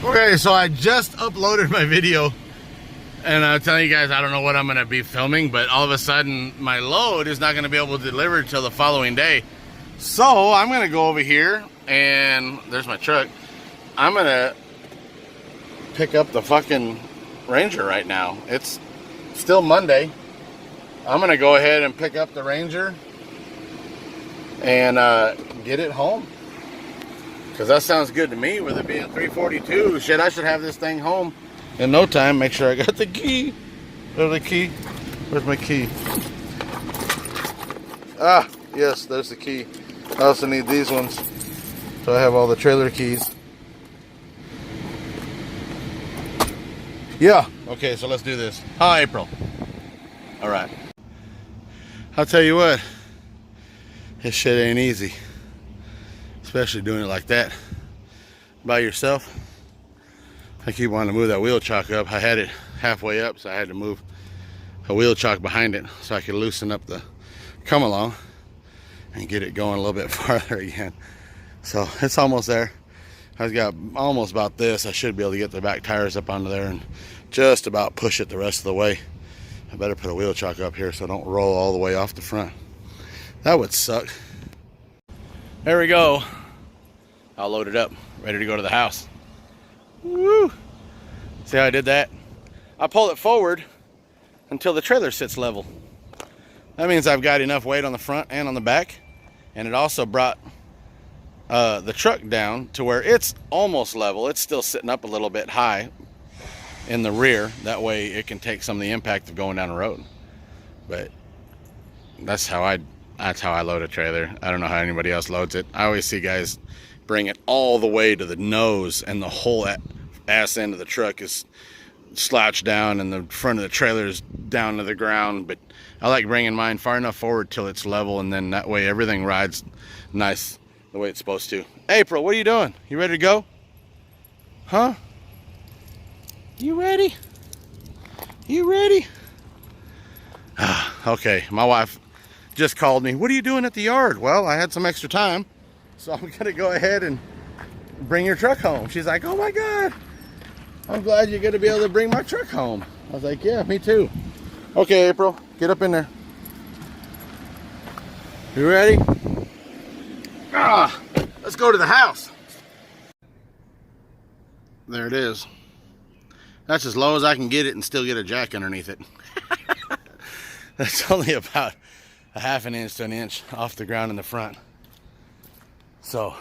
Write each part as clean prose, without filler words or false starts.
Okay, so I just uploaded my video, and I'm telling you guys, I don't know what I'm going to be filming, but all of a sudden, my load is not going to be able to deliver until the following day. So, I'm going to go over here, and there's my truck. I'm going to pick up the fucking Ranger right now. It's still Monday. I'm going to go ahead and pick up the Ranger and get it home. Because that sounds good to me, with it being 3:42. Shit, I should have this thing home in no time. Make sure I got the key. There's the key. Where's my key? Ah, yes, there's the key. I also need these ones, so I have all the trailer keys. Yeah, okay, so let's do this. Hi, April. All right. I'll tell you what, this shit ain't easy. Especially doing it like that by yourself. I keep wanting to move that wheel chock up. I had it halfway up, so I had to move a wheel chock behind it so I could loosen up the come along and get it going a little bit farther again. So it's almost there. I've got almost about this. I should be able to get the back tires up onto there and just about push it the rest of the way. I better put a wheel chock up here so I don't roll all the way off the front. That would suck. There we go. I'll load it up, ready to go to the house. Woo! See how I did that? I pull it forward until the trailer sits level. That means I've got enough weight on the front and on the back, and it also brought the truck down to where it's almost level. It's still sitting up a little bit high in the rear. That way it can take some of the impact of going down the road. But that's how I load a trailer. I don't know how anybody else loads it. I always see guys bring it all the way to the nose, and the whole ass end of the truck is slouched down and the front of the trailer is down to the ground. But I like bringing mine far enough forward till it's level, and then that way everything rides nice the way it's supposed to. April, what are you doing? You ready to go? Huh? You ready? You ready? Okay, my wife just called me. What are you doing at the yard? Well, I had some extra time, so I'm gonna go ahead and bring your truck home. She's like, oh my God, I'm glad you're gonna be able to bring my truck home. I was like, yeah, me too. Okay, April, get up in there. You ready? Let's go to the house. There it is. That's as low as I can get it and still get a jack underneath it. That's only about a half an inch to an inch off the ground in the front. So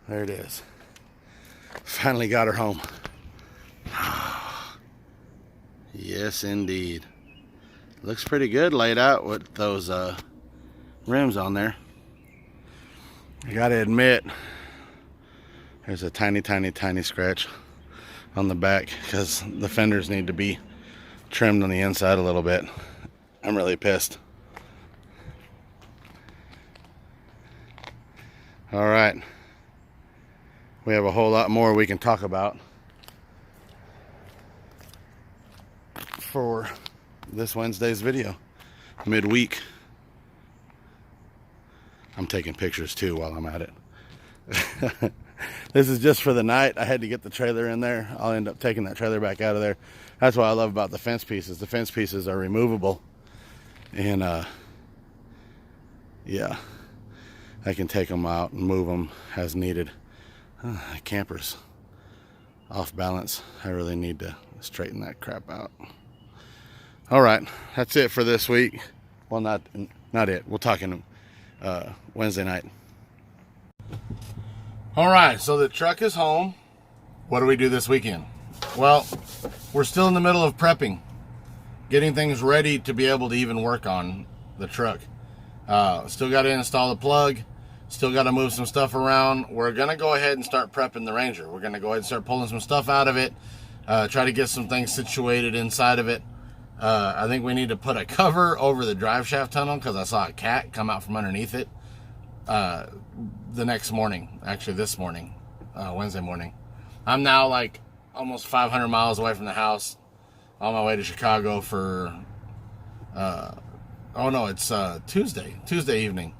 there it is. Finally got her home. Yes, indeed. Looks pretty good laid out with those rims on there. I gotta admit, there's a tiny scratch on the back because the fenders need to be trimmed on the inside a little bit. I'm really pissed. All right, we have a whole lot more we can talk about for this Wednesday's video, midweek. I'm taking pictures too while I'm at it. This is just for the night. I had to get the trailer in there. I'll end up taking that trailer back out of there. That's what I love about the fence pieces. The fence pieces are removable, and yeah, I can take them out and move them as needed. Camper's off balance. I really need to straighten that crap out. All right, that's it for this week. Well, not it. We'll talk in Wednesday night. All right, so the truck is home. What do we do this weekend? Well, we're still in the middle of prepping, getting things ready to be able to even work on the truck. Still got to install the plug. Still got to move some stuff around. We're going to go ahead and start prepping the Ranger. We're going to go ahead and start pulling some stuff out of it, try to get some things situated inside of it. I think we need to put a cover over the drive shaft tunnel because I saw a cat come out from underneath it the next morning, actually this morning, Wednesday morning. I'm now like almost 500 miles away from the house, on my way to Chicago for, oh no, it's Tuesday evening.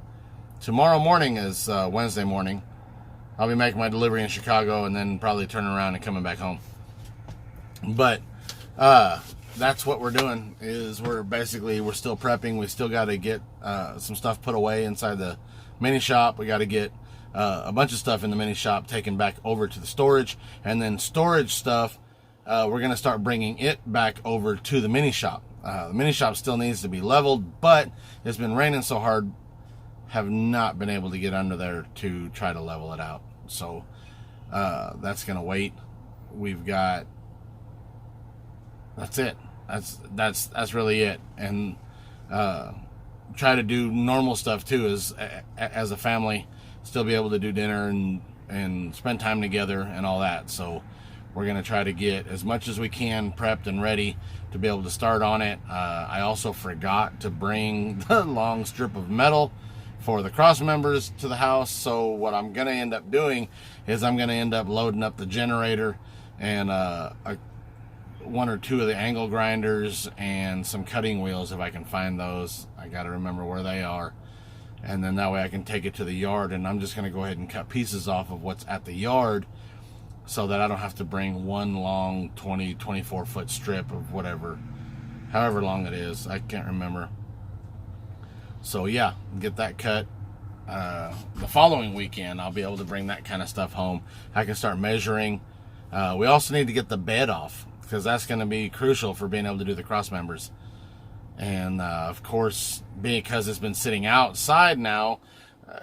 Tomorrow morning is Wednesday morning. I'll be making my delivery in Chicago and then probably turning around and coming back home. But that's what we're doing. Is we're still prepping. We still got to get some stuff put away inside the mini shop. We got to get a bunch of stuff in the mini shop taken back over to the storage, and then storage stuff we're going to start bringing it back over to the mini shop. The mini shop still needs to be leveled, but it's been raining so hard, have not been able to get under there to try to level it out. So that's going to wait. We've got, that's it. That's really it. And try to do normal stuff too, as a family, still be able to do dinner and spend time together and all that. So we're going to try to get as much as we can prepped and ready to be able to start on it. I also forgot to bring the long strip of metal for the cross members to the house. So what I'm going to end up doing is I'm going to end up loading up the generator and one or two of the angle grinders and some cutting wheels if I can find those. I got to remember where they are. And then that way I can take it to the yard, and I'm just going to go ahead and cut pieces off of what's at the yard so that I don't have to bring one long 24 foot strip of whatever, however long it is. I can't remember. So yeah, get that cut. The following weekend, I'll be able to bring that kind of stuff home. I can start measuring. We also need to get the bed off, because that's going to be crucial for being able to do the cross members. And of course, because it's been sitting outside now,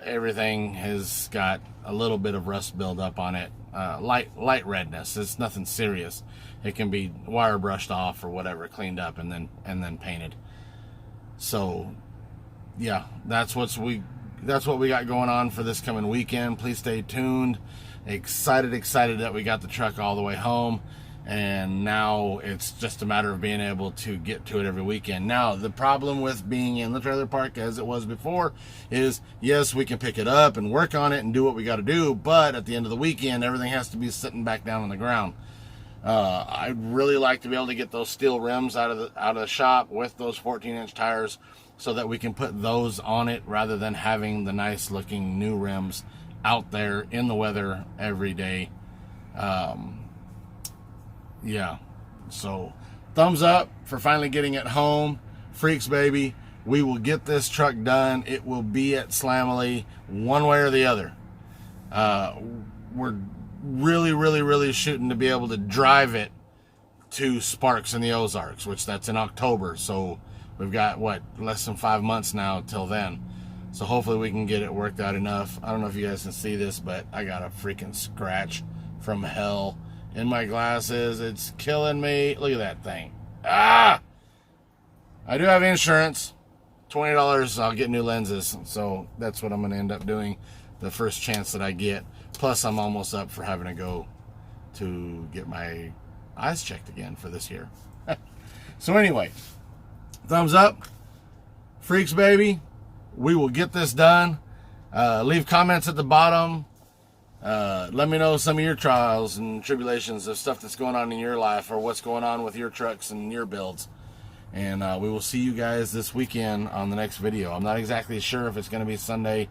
everything has got a little bit of rust build up on it. Light redness. It's nothing serious. It can be wire brushed off or whatever, cleaned up and then painted. So yeah, that's what we got going on for this coming weekend. Please stay tuned. Excited that we got the truck all the way home. And now it's just a matter of being able to get to it every weekend. Now, the problem with being in the trailer park as it was before is, yes, we can pick it up and work on it and do what we got to do, but at the end of the weekend, everything has to be sitting back down on the ground. I'd really like to be able to get those steel rims out of the shop with those 14-inch tires so that we can put those on it rather than having the nice-looking new rims out there in the weather every day. Yeah, so thumbs up for finally getting it home. Freaks, baby, we will get this truck done. It will be at Slamily one way or the other. We're really shooting to be able to drive it to Sparks in the Ozarks, which that's in October. So we've got, less than 5 months now till then. So hopefully we can get it worked out enough. I don't know if you guys can see this, but I got a freaking scratch from hell in my glasses. It's killing me. Look at that thing. I do have insurance. $20, I'll get new lenses. So that's what I'm going to end up doing the first chance that I get. Plus, I'm almost up for having to go to get my eyes checked again for this year. So anyway, thumbs up. Freaks, baby. We will get this done. Leave comments at the bottom. Let me know some of your trials and tribulations of stuff that's going on in your life, or what's going on with your trucks and your builds. And we will see you guys this weekend on the next video. I'm not exactly sure if it's going to be Sunday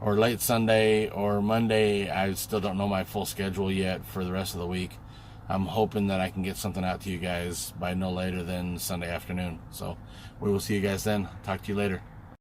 or late Sunday or Monday. I still don't know my full schedule yet for the rest of the week. I'm hoping that I can get something out to you guys by no later than Sunday afternoon. So we will see you guys then. Talk to you later.